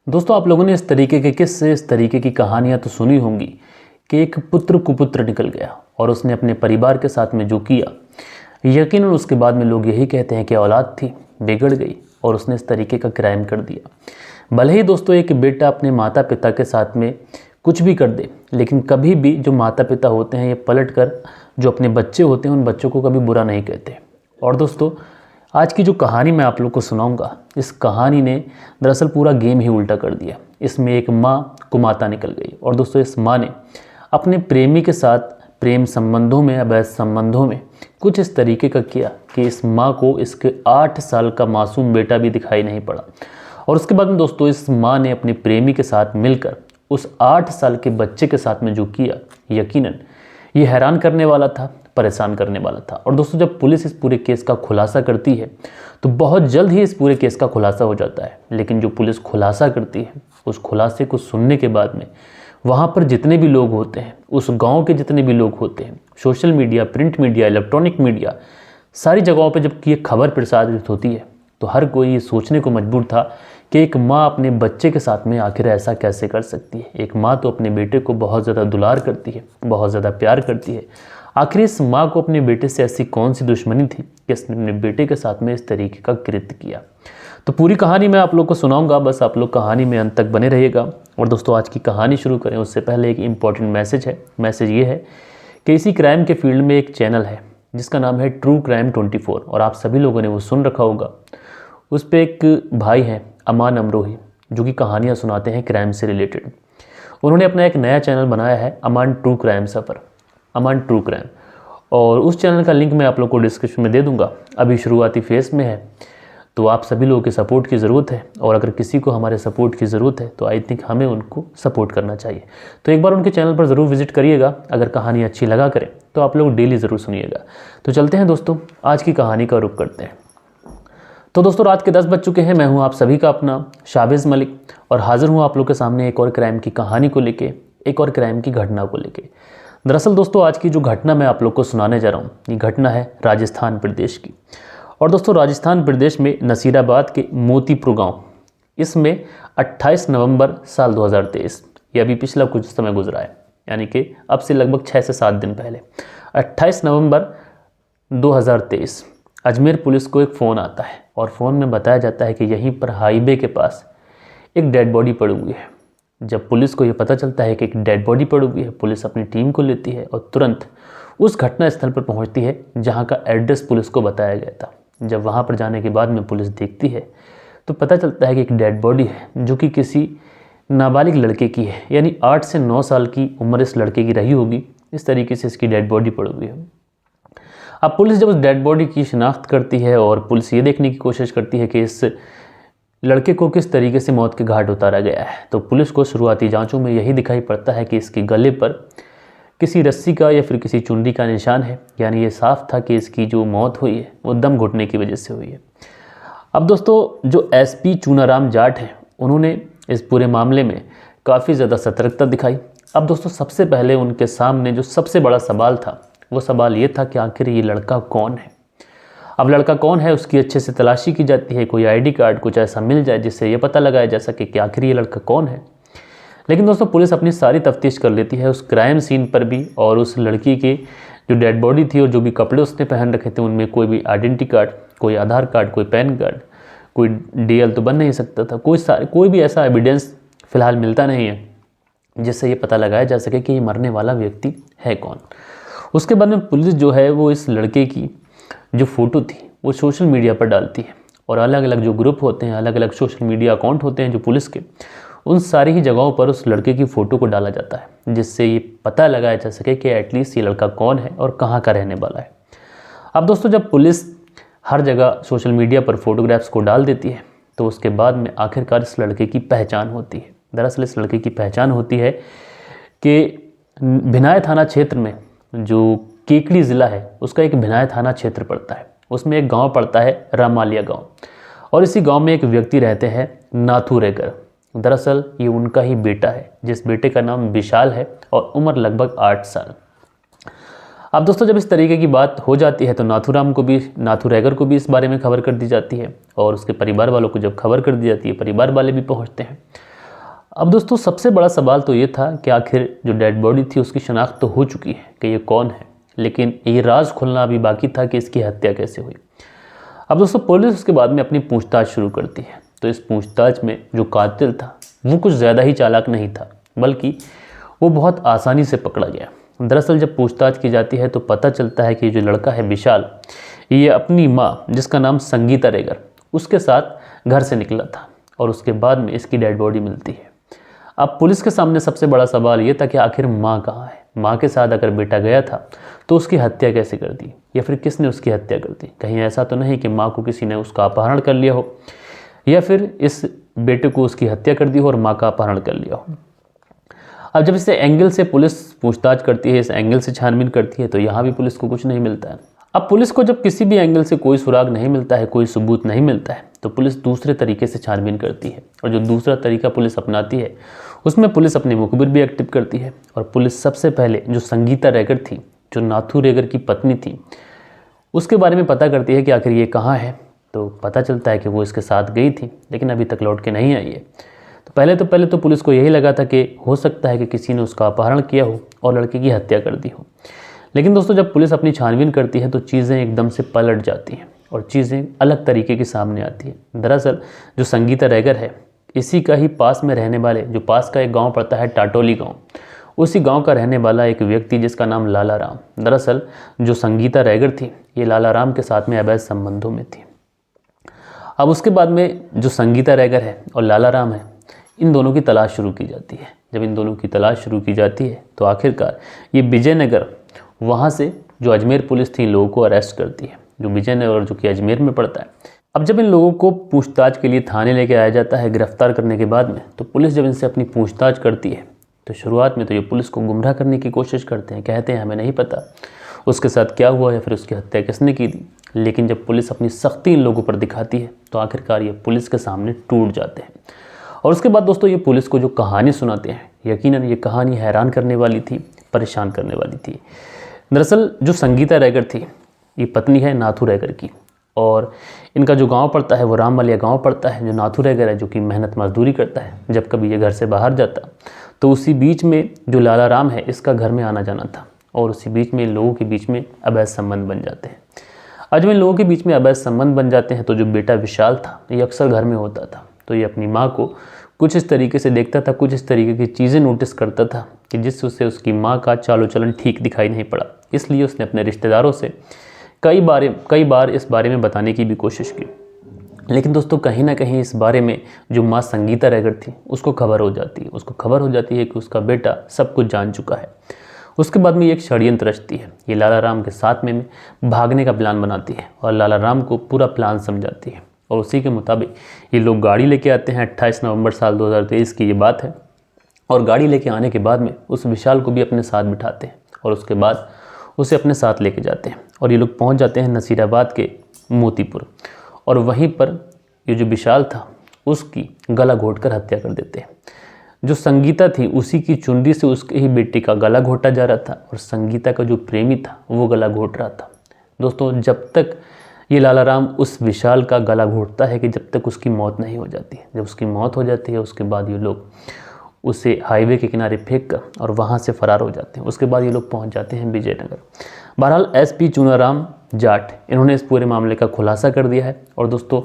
दोस्तों, आप लोगों ने इस तरीके के किस्से, इस तरीके की कहानियां तो सुनी होंगी कि एक पुत्र कुपुत्र निकल गया और उसने अपने परिवार के साथ में जो किया, यकीनन उसके बाद में लोग यही कहते हैं कि औलाद थी, बिगड़ गई और उसने इस तरीके का क्राइम कर दिया। भले ही दोस्तों एक बेटा अपने माता पिता के साथ में कुछ भी कर दे, लेकिन कभी भी जो माता पिता होते हैं ये पलट कर जो अपने बच्चे होते हैं उन बच्चों को कभी बुरा नहीं कहते। और दोस्तों, आज की जो कहानी मैं आप लोग को सुनाऊंगा, इस कहानी ने दरअसल पूरा गेम ही उल्टा कर दिया। इसमें एक माँ कुमाता निकल गई और दोस्तों इस माँ ने अपने प्रेमी के साथ प्रेम संबंधों में, अवैध संबंधों में कुछ इस तरीके का किया कि इस माँ को इसके 8 साल का मासूम बेटा भी दिखाई नहीं पड़ा। और उसके बाद में दोस्तों इस माँ ने अपने प्रेमी के साथ मिलकर उस 8 साल के बच्चे के साथ में जो किया, यकीनन ये हैरान करने वाला था, परेशान करने वाला था। और दोस्तों जब पुलिस इस पूरे केस का खुलासा करती है तो बहुत जल्द ही इस पूरे केस का खुलासा हो जाता है। लेकिन जो पुलिस खुलासा करती है उस खुलासे को सुनने के बाद में वहाँ पर जितने भी लोग होते हैं, उस गांव के जितने भी लोग होते हैं, social media, print media, electronic media, सारी जगहों पर जब ये खबर प्रसारित होती है तो हर कोई ये सोचने को मजबूर था कि एक माँ अपने बच्चे के साथ में आखिर ऐसा कैसे कर सकती है। एक माँ तो अपने बेटे को बहुत ज़्यादा दुलार करती है, बहुत ज़्यादा प्यार करती है। आखिर इस माँ को अपने बेटे से ऐसी कौन सी दुश्मनी थी कि इसने अपने बेटे के साथ में इस तरीके का कृत्य किया। तो पूरी कहानी मैं आप लोग को सुनाऊंगा, बस आप लोग कहानी में अंत तक बने रहिएगा। और दोस्तों आज की कहानी शुरू करें उससे पहले एक इम्पॉर्टेंट मैसेज है। मैसेज ये है कि इसी क्राइम के फील्ड में एक चैनल है जिसका नाम है ट्रू क्राइम 24 और आप सभी लोगों ने वो सुन रखा होगा। उस पर एक भाई हैं अमान अमरोही जो कि कहानियाँ सुनाते हैं क्राइम से रिलेटेड। उन्होंने अपना एक नया चैनल बनाया है अमान ट्रू क्राइम सफ़र, अमान ट्रू क्राइम, और उस चैनल का लिंक मैं आप लोग को डिस्क्रिप्शन में दे दूंगा। अभी शुरुआती फेज़ में है तो आप सभी लोगों के सपोर्ट की ज़रूरत है और अगर किसी को हमारे सपोर्ट की ज़रूरत है तो आई थिंक हमें उनको सपोर्ट करना चाहिए। तो एक बार उनके चैनल पर ज़रूर विजिट करिएगा। अगर कहानी अच्छी लगा करें तो आप लोग डेली ज़रूर सुनिएगा। तो चलते हैं दोस्तों, आज की कहानी का रुख करते हैं। तो दोस्तों रात के 10 बज चुके हैं। मैं हूं आप सभी का अपना शाबिज़ मलिक और हाजिर हूं आप लोग के सामने एक और क्राइम की कहानी को लेके, एक और क्राइम की घटना को लेके। दरअसल दोस्तों आज की जो घटना मैं आप लोग को सुनाने जा रहा हूं, ये घटना है राजस्थान प्रदेश की। और दोस्तों राजस्थान प्रदेश में नसीराबाद के मोतीपुर गाँव, इसमें 28 नवंबर साल 2023, ये अभी पिछला कुछ समय गुजरा है, यानी कि अब से लगभग 6 से 7 दिन पहले 28 नवंबर 2023 अजमेर पुलिस को एक फ़ोन आता है और फ़ोन में बताया जाता है कि यहीं पर हाईवे के पास एक डेड बॉडी पड़ी हुई है। जब पुलिस को ये पता चलता है कि एक डेड बॉडी पड़ी हुई है, पुलिस अपनी टीम को लेती है और तुरंत उस घटना स्थल पर पहुंचती है जहां का एड्रेस पुलिस को बताया गया था। जब वहां पर जाने के बाद में पुलिस देखती है तो पता चलता है कि एक डेड बॉडी है जो कि किसी नाबालिग लड़के की है, यानी 8 से 9 साल की उम्र इस लड़के की रही होगी। इस तरीके से इसकी डेड बॉडी पड़ी हुई है। अब पुलिस जब उस डेड बॉडी की शिनाख्त करती है और पुलिस ये देखने की कोशिश करती है कि इस लड़के को किस तरीके से मौत के घाट उतारा गया है, तो पुलिस को शुरुआती जांचों में यही दिखाई पड़ता है कि इसके गले पर किसी रस्सी का या फिर किसी चुनरी का निशान है, यानी ये साफ था कि इसकी जो मौत हुई है वो दम घुटने की वजह से हुई है। अब दोस्तों जो एसपी चूनाराम जाट हैं, उन्होंने इस पूरे मामले में काफ़ी ज़्यादा सतर्कता दिखाई। अब दोस्तों सबसे पहले उनके सामने जो सबसे बड़ा सवाल था वो सवाल ये था कि आखिर ये लड़का कौन है। अब लड़का कौन है उसकी अच्छे से तलाशी की जाती है, कोई आईडी कार्ड कुछ ऐसा मिल जाए जिससे ये पता लगाया जा सके कि आखिर ये लड़का कौन है। लेकिन दोस्तों पुलिस अपनी सारी तफ्तीश कर लेती है उस क्राइम सीन पर भी, और उस लड़की की जो डेड बॉडी थी और जो भी कपड़े उसने पहन रखे थे उनमें कोई भी आइडेंटिटी कार्ड, कोई आधार कार्ड, कोई पैन कार्ड, कोई डीएल तो बन नहीं सकता था, कोई भी ऐसा एविडेंस फिलहाल मिलता नहीं है जिससे ये पता लगाया जा सके कि ये मरने वाला व्यक्ति है कौन। उसके बाद में पुलिस जो है वो इस लड़के की जो फ़ोटो थी वो सोशल मीडिया पर डालती है और अलग अलग जो ग्रुप होते हैं, अलग अलग सोशल मीडिया अकाउंट होते हैं जो पुलिस के, उन सारी ही जगहों पर उस लड़के की फ़ोटो को डाला जाता है जिससे ये पता लगाया जा सके कि एटलीस्ट ये लड़का कौन है और कहाँ का रहने वाला है। अब दोस्तों जब पुलिस हर जगह सोशल मीडिया पर फोटोग्राफ्स को डाल देती है तो उसके बाद में आखिरकार इस लड़के की पहचान होती है। दरअसल इस लड़के की पहचान होती है कि भिनाय थाना क्षेत्र में, जो केकड़ी ज़िला है उसका एक भिनाय थाना क्षेत्र पड़ता है, उसमें एक गांव पड़ता है रामालिया गांव, और इसी गांव में एक व्यक्ति रहते हैं नाथू रेगर। दरअसल ये उनका ही बेटा है जिस बेटे का नाम विशाल है और उम्र लगभग 8 साल। अब दोस्तों जब इस तरीके की बात हो जाती है तो नाथू रेगर को भी इस बारे में खबर कर दी जाती है और उसके परिवार वालों को जब खबर कर दी जाती है, परिवार वाले भी पहुँचते हैं। अब दोस्तों सबसे बड़ा सवाल तो ये था कि आखिर जो डेड बॉडी थी उसकी शनाख्त तो हो चुकी है कि ये कौन है, लेकिन ये राज खुलना अभी बाकी था कि इसकी हत्या कैसे हुई। अब दोस्तों पुलिस उसके बाद में अपनी पूछताछ शुरू करती है। तो इस पूछताछ में जो कातिल था वो कुछ ज़्यादा ही चालाक नहीं था, बल्कि वो बहुत आसानी से पकड़ा गया। दरअसल जब पूछताछ की जाती है तो पता चलता है कि जो लड़का है विशाल, ये अपनी माँ जिसका नाम संगीता रेगर, उसके साथ घर से निकला था और उसके बाद में इसकी डेड बॉडी मिलती है। अब पुलिस के सामने सबसे बड़ा सवाल ये था कि आखिर माँ कहाँ है। माँ के साथ अगर बेटा गया था तो उसकी हत्या कैसे कर दी, या फिर किसने उसकी हत्या कर दी। कहीं ऐसा तो नहीं कि माँ को किसी ने उसका अपहरण कर लिया हो, या फिर इस बेटे को उसकी हत्या कर दी हो और माँ का अपहरण कर लिया हो। अब जब इस एंगल से पुलिस पूछताछ करती है, इस एंगल से छानबीन करती है, तो यहाँ भी पुलिस को कुछ नहीं मिलता है। अब पुलिस को जब किसी भी एंगल से कोई सुराग नहीं मिलता है, कोई सबूत नहीं मिलता है, तो पुलिस दूसरे तरीके से छानबीन करती है। और जो दूसरा तरीका पुलिस अपनाती है उसमें पुलिस अपने मुखबिर भी एक्टिव करती है। और पुलिस सबसे पहले जो संगीता रेगर थी, जो नाथू रेगर की पत्नी थी, उसके बारे में पता करती है कि आखिर ये कहाँ है। तो पता चलता है कि वो इसके साथ गई थी लेकिन अभी तक लौट के नहीं आई है। तो पहले तो पुलिस को यही लगा था कि हो सकता है कि किसी ने उसका अपहरण किया हो और लड़के की हत्या कर दी हो। लेकिन दोस्तों जब पुलिस अपनी छानबीन करती है तो चीज़ें एकदम से पलट जाती हैं और चीज़ें अलग तरीके की सामने आती है। दरअसल जो संगीता रेगर है, इसी का ही पास में रहने वाले, जो पास का एक गांव पड़ता है टाटोली गांव, उसी गांव का रहने वाला एक व्यक्ति जिसका नाम लाला राम। दरअसल जो संगीता रेगर थी ये लाला राम के साथ में अवैध संबंधों में थी। अब उसके बाद में जो संगीता रेगर है और लाला राम है, इन दोनों की तलाश शुरू की जाती है। जब इन दोनों की तलाश शुरू की जाती है तो आखिरकार ये विजयनगर, वहाँ से जो अजमेर पुलिस थी, इन लोगों को अरेस्ट करती है, जो विजयनगर जो कि अजमेर में पड़ता है। अब जब इन लोगों को पूछताछ के लिए थाने लेके आया जाता है गिरफ्तार करने के बाद में, तो पुलिस जब इनसे अपनी पूछताछ करती है तो शुरुआत में तो ये पुलिस को गुमराह करने की कोशिश करते हैं, कहते हैं हमें नहीं पता उसके साथ क्या हुआ या फिर उसकी हत्या किसने की थी। लेकिन जब पुलिस अपनी सख्ती इन लोगों पर दिखाती है तो आखिरकार ये पुलिस के सामने टूट जाते हैं। और उसके बाद दोस्तों ये पुलिस को जो कहानी सुनाते हैं, यकीनन ये कहानी हैरान करने वाली थी, परेशान करने वाली थी। दरअसल जो संगीता रेगर थी ये पत्नी है नाथू रेगर की, और इनका जो गांव पड़ता है वो रामवालिया गांव पड़ता है। जो नाथू रेगर है जो कि मेहनत मजदूरी करता है, जब कभी ये घर से बाहर जाता तो उसी बीच में जो लाला राम है इसका घर में आना जाना था, और उसी बीच में इन लोगों के बीच में अवैध संबंध बन जाते हैं। आज में इन लोगों के बीच में अवैध संबंध बन जाते हैं तो जो बेटा विशाल था ये अक्सर घर में होता था, तो ये अपनी माँ को कुछ इस तरीके से देखता था, कुछ इस तरीके की चीज़ें नोटिस करता था कि जिससे उसे उसकी माँ का चालो चलन ठीक दिखाई नहीं पड़ा। इसलिए उसने अपने रिश्तेदारों से कई बार इस बारे में बताने की भी कोशिश की। लेकिन दोस्तों कहीं ना कहीं इस बारे में जो माँ संगीता रेगर थी उसको खबर हो जाती है। उसको खबर हो जाती है कि उसका बेटा सब कुछ जान चुका है। उसके बाद में ये एक षड्यंत्र रचती है। ये लाला राम के साथ में भागने का प्लान बनाती है और लाला राम को पूरा प्लान समझाती है, और उसी के मुताबिक ये लोग गाड़ी लेके आते हैं। 28 नवंबर साल 2023 की ये बात है। और गाड़ी लेके आने के बाद में उस विशाल को भी अपने साथ बिठाते हैं और उसके बाद उसे अपने साथ लेके जाते हैं, और ये लोग पहुंच जाते हैं नसीराबाद के मोतीपुर, और वहीं पर ये जो विशाल था उसकी गला घोंटकर हत्या कर देते हैं। जो संगीता थी उसी की चुनरी से उसके ही बेटे का गला घोंटा जा रहा था, और संगीता का जो प्रेमी था वो गला घोंट रहा था। दोस्तों जब तक ये लाला राम उस विशाल का गला घोंटता है कि जब तक उसकी मौत नहीं हो जाती है। जब उसकी मौत हो जाती है उसके बाद ये लोग उसे हाईवे के किनारे फेंक कर और वहाँ से फरार हो जाते हैं। उसके बाद ये लोग पहुँच जाते हैं विजयनगर। बहरहाल एसपी चुनाराम जाट इन्होंने इस पूरे मामले का खुलासा कर दिया है। और दोस्तों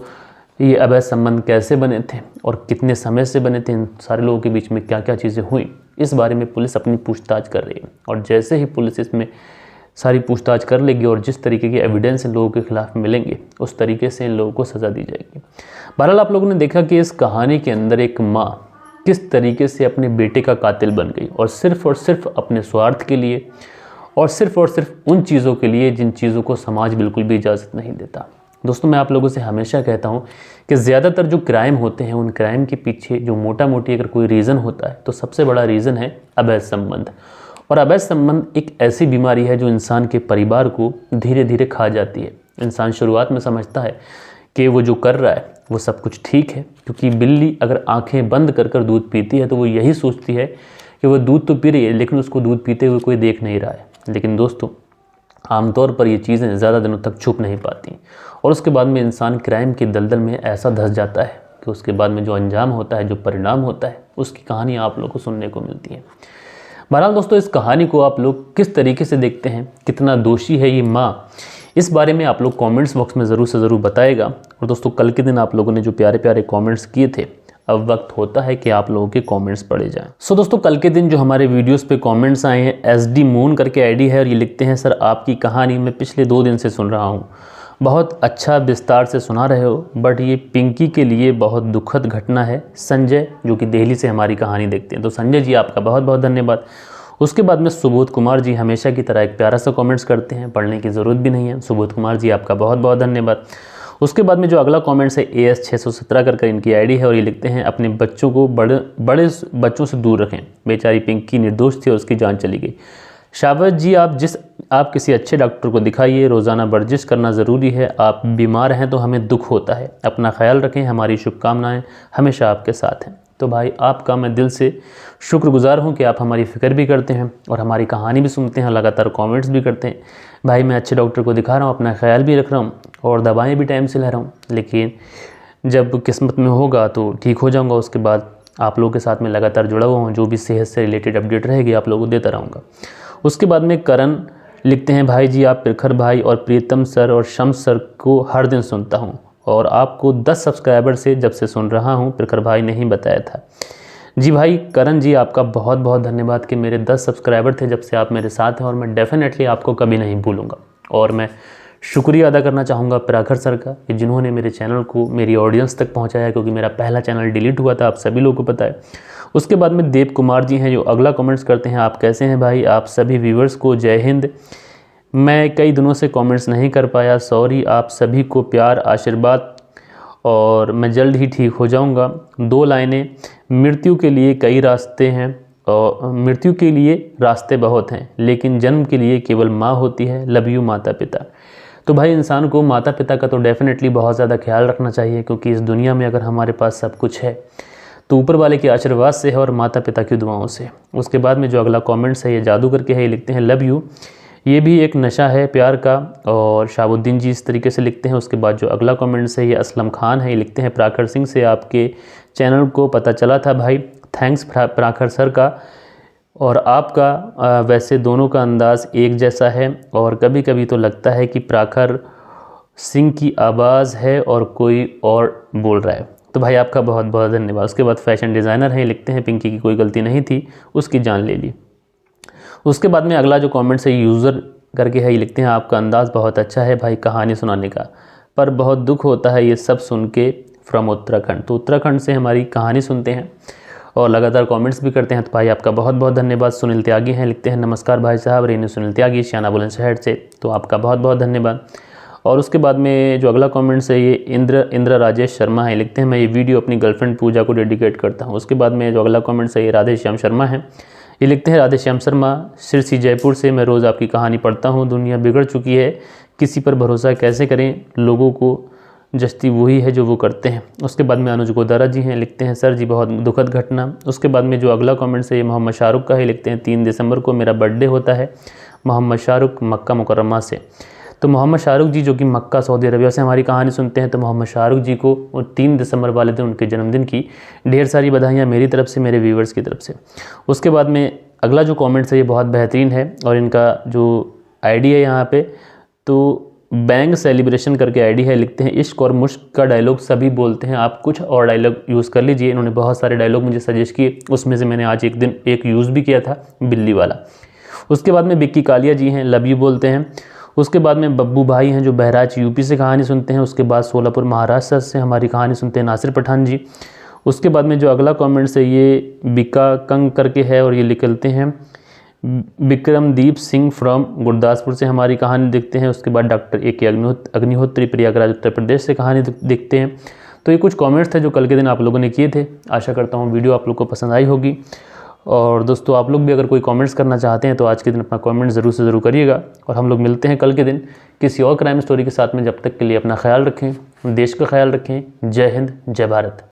ये अवैध संबंध कैसे बने थे और कितने समय से बने थे, इन सारे लोगों के बीच में क्या क्या चीज़ें हुई, इस बारे में पुलिस अपनी पूछताछ कर रही है। और जैसे ही पुलिस इसमें सारी पूछताछ कर लेगी और जिस तरीके के एविडेंस इन लोगों के खिलाफ मिलेंगे उस तरीके से इन लोगों को सज़ा दी जाएगी। बहरहाल आप लोगों ने देखा कि इस कहानी के अंदर एक माँ किस तरीके से अपने बेटे का कातिल बन गई, और सिर्फ अपने स्वार्थ के लिए, और सिर्फ उन चीज़ों के लिए जिन चीज़ों को समाज बिल्कुल भी इजाज़त नहीं देता। दोस्तों मैं आप लोगों से हमेशा कहता हूँ कि ज़्यादातर जो क्राइम होते हैं उन क्राइम के पीछे जो मोटा मोटी अगर कोई रीज़न होता है तो सबसे बड़ा रीज़न है अवैध संबंध। और अवैध संबंध एक ऐसी बीमारी है जो इंसान के परिवार को धीरे धीरे खा जाती है। इंसान शुरुआत में समझता है कि वो जो कर रहा है वो सब कुछ ठीक है, क्योंकि बिल्ली अगर आंखें बंद कर कर दूध पीती है तो वो यही सोचती है कि वो दूध तो पी रही है लेकिन उसको दूध पीते हुए कोई देख नहीं रहा है। लेकिन दोस्तों आमतौर पर ये चीज़ें ज़्यादा दिनों तक छुप नहीं पाती, और उसके बाद में इंसान क्राइम के दलदल में ऐसा धंस जाता है कि उसके बाद में जो अंजाम होता है, जो परिणाम होता है, उसकी कहानी आप लोग को सुनने को मिलती है। बहरहाल दोस्तों, इस कहानी को आप लोग किस तरीके से देखते हैं, कितना दोषी है ये माँ, इस बारे में आप लोग कमेंट्स बॉक्स में ज़रूर से ज़रूर बताएगा। और दोस्तों, कल के दिन आप लोगों ने जो प्यारे प्यारे कमेंट्स किए थे, अब वक्त होता है कि आप लोगों के कमेंट्स पढ़े जाएं। सो दोस्तों, कल के दिन जो हमारे वीडियोस पे कमेंट्स आए हैं, SD मून करके आईडी है और ये लिखते हैं, सर आपकी कहानी मैं पिछले 2 दिन से सुन रहा हूँ, बहुत अच्छा विस्तार से सुना रहे हो, बट ये पिंकी के लिए बहुत दुखद घटना है। संजय, जो कि दिल्ली से हमारी कहानी देखते हैं, तो संजय जी आपका बहुत बहुत धन्यवाद। उसके बाद में सुबोध कुमार जी हमेशा की तरह एक प्यारा सा कमेंट्स करते हैं, पढ़ने की ज़रूरत भी नहीं है। सुबोध कुमार जी आपका बहुत बहुत धन्यवाद। उसके बाद में जो अगला कमेंट्स है, AS 617 कर इनकी आईडी है और ये लिखते हैं, अपने बच्चों को बड़े बच्चों से दूर रखें, बेचारी पिंकी निर्दोष थी और उसकी जान चली गई। शाबाश जी, आप किसी अच्छे डॉक्टर को दिखाइए, रोज़ाना वर्जिश करना ज़रूरी है, आप बीमार हैं तो हमें दुख होता है, अपना ख्याल रखें, हमारी शुभकामनाएं हमेशा आपके साथ हैं। तो भाई, आपका मैं दिल से शुक्रगुजार हूं कि आप हमारी फ़िक्र भी करते हैं और हमारी कहानी भी सुनते हैं, लगातार कमेंट्स भी करते हैं। भाई, मैं अच्छे डॉक्टर को दिखा रहा हूं, अपना ख्याल भी रख रहा हूं और दवाएं भी टाइम से ले रहा हूं, लेकिन जब किस्मत में होगा तो ठीक हो जाऊंगा। उसके बाद आप लोगों के साथ में लगातार जुड़ा हुआ हूँ, जो भी सेहत से रिलेटेड अपडेट रहेगी आप लोगों को देता रहूँगा। उसके बाद में करण लिखते हैं, भाई जी, आप प्रखर भाई और प्रीतम सर और शम्स सर को हर दिन सुनता हूँ और आपको 10 सब्सक्राइबर से जब से सुन रहा हूँ, प्रखर भाई ने ही बताया था। जी भाई करण जी, आपका बहुत बहुत धन्यवाद कि मेरे 10 सब्सक्राइबर थे जब से आप मेरे साथ हैं और मैं डेफिनेटली आपको कभी नहीं भूलूंगा। और मैं शुक्रिया अदा करना चाहूँगा प्रखर सर का कि जिन्होंने मेरे चैनल को मेरी ऑडियंस तक पहुँचाया, क्योंकि मेरा पहला चैनल डिलीट हुआ था, आप सभी लोगों को पता है। उसके बाद में देव कुमार जी हैं जो अगला कमेंट्स करते हैं, आप कैसे हैं भाई, आप सभी व्यूवर्स को जय हिंद। मैं कई दिनों से कमेंट्स नहीं कर पाया, सॉरी। आप सभी को प्यार आशीर्वाद और मैं जल्द ही ठीक हो जाऊंगा। 2 लाइनें, मृत्यु के लिए कई रास्ते हैं और मृत्यु के लिए रास्ते बहुत हैं, लेकिन जन्म के लिए केवल माँ होती है। लव यू माता पिता। तो भाई, इंसान को माता पिता का तो डेफिनेटली बहुत ज़्यादा ख्याल रखना चाहिए, क्योंकि इस दुनिया में अगर हमारे पास सब कुछ है तो ऊपर वाले के आशीर्वाद से है और माता पिता की दुआओं से। उसके बाद में जो अगला कमेंट्स है, ये जादू करके है, ये लिखते हैं, लव यू, ये भी एक नशा है प्यार का, और शाहबुद्दीन जी इस तरीके से लिखते हैं। उसके बाद जो अगला कमेंट्स है, ये असलम खान है, ये लिखते हैं, प्राखर सिंह से आपके चैनल को पता चला था भाई, थैंक्स प्राखर सर का और आपका। वैसे दोनों का अंदाज़ एक जैसा है और कभी कभी तो लगता है कि प्राखर सिंह की आवाज़ है और कोई और बोल रहा है। तो भाई, आपका बहुत बहुत धन्यवाद। उसके बाद फैशन डिज़ाइनर है, लिखते हैं, पिंकी की कोई गलती नहीं थी, उसकी जान ले ली। उसके बाद में अगला जो कमेंट्स है, यूज़र करके है, ये लिखते हैं, आपका अंदाज़ बहुत अच्छा है भाई कहानी सुनाने का, पर बहुत दुख होता है ये सब सुन के, फ्रॉम उत्तराखंड। तो उत्तराखंड से हमारी कहानी सुनते हैं और लगातार कमेंट्स भी करते हैं। तो भाई, आपका बहुत बहुत धन्यवाद। सुनील त्यागी हैं, लिखते हैं, नमस्कार भाई साहब, रेनू सुनील त्यागी, श्याना बुलंदशहर से। तो आपका बहुत बहुत धन्यवाद। और उसके बाद में जो अगला कमेंट्स है, ये इंद्र राजेश शर्मा है, लिखते हैं, मैं ये वीडियो अपनी गर्लफ्रेंड पूजा को डेडिकेट करता हूँ। उसके बाद में जो अगला कमेंट्स है, ये राधे श्याम शर्मा है, ये लिखते हैं, राधे श्याम शर्मा सिरसी जयपुर से, मैं रोज़ आपकी कहानी पढ़ता हूँ, दुनिया बिगड़ चुकी है, किसी पर भरोसा कैसे करें, लोगों को जस्ती वही है जो वो करते हैं। उसके बाद में अनुज गोदारा जी हैं, लिखते हैं, सर जी बहुत दुखद घटना। उसके बाद में जो अगला कमेंट्स है, ये मोहम्मद शाहरुख का है, लिखते हैं, 3 दिसंबर को मेरा बर्थडे होता है। मोहम्मद शाहरुख मक्का मुकर्रमा से। तो मोहम्मद शाहरुख जी जो कि मक्का सऊदी अरबिया से हमारी कहानी सुनते हैं, तो मोहम्मद शाहरुख जी को वो 3 दिसंबर वाले दिन उनके जन्मदिन की ढेर सारी बधाइयाँ मेरी तरफ से, मेरे व्यूवर्स की तरफ से। उसके बाद में अगला जो कमेंट्स है, ये बहुत बेहतरीन है और इनका जो आईडी है यहाँ पे, तो बैंग सेलिब्रेशन करके आईडी है, लिखते हैं, इश्क और मुश्क का डायलॉग सभी बोलते हैं, आप कुछ और डायलॉग यूज़ कर लीजिए। इन्होंने बहुत सारे डायलॉग मुझे सजेस्ट किए, उसमें से मैंने आज एक दिन एक यूज़ भी किया था, बिल्ली वाला। उसके बाद में बिक्की कालिया जी हैं, लव यू बोलते हैं। उसके बाद में बब्बू भाई हैं जो बहराइच यूपी से कहानी सुनते हैं। उसके बाद सोलापुर महाराष्ट्र से हमारी कहानी सुनते हैं नासिर पठान जी। उसके बाद में जो अगला कमेंट्स है, ये बिका कंग करके है और ये लिखते हैं, विक्रमदीप सिंह फ्रॉम गुरदासपुर से हमारी कहानी देखते हैं। उसके बाद डॉक्टर AK अग्निहोत्री प्रयागराज उत्तर प्रदेश से कहानी देखते हैं। तो ये कुछ कमेंट्स थे जो कल के दिन आप लोगों ने किए थे। आशा करता हूँ वीडियो आप लोग को पसंद आई होगी। और दोस्तों, आप लोग भी अगर कोई कमेंट्स करना चाहते हैं तो आज के दिन अपना कमेंट ज़रूर से ज़रूर करिएगा। और हम लोग मिलते हैं कल के दिन किसी और क्राइम स्टोरी के साथ में। जब तक के लिए अपना ख्याल रखें, देश का ख्याल रखें। जय हिंद, जय भारत।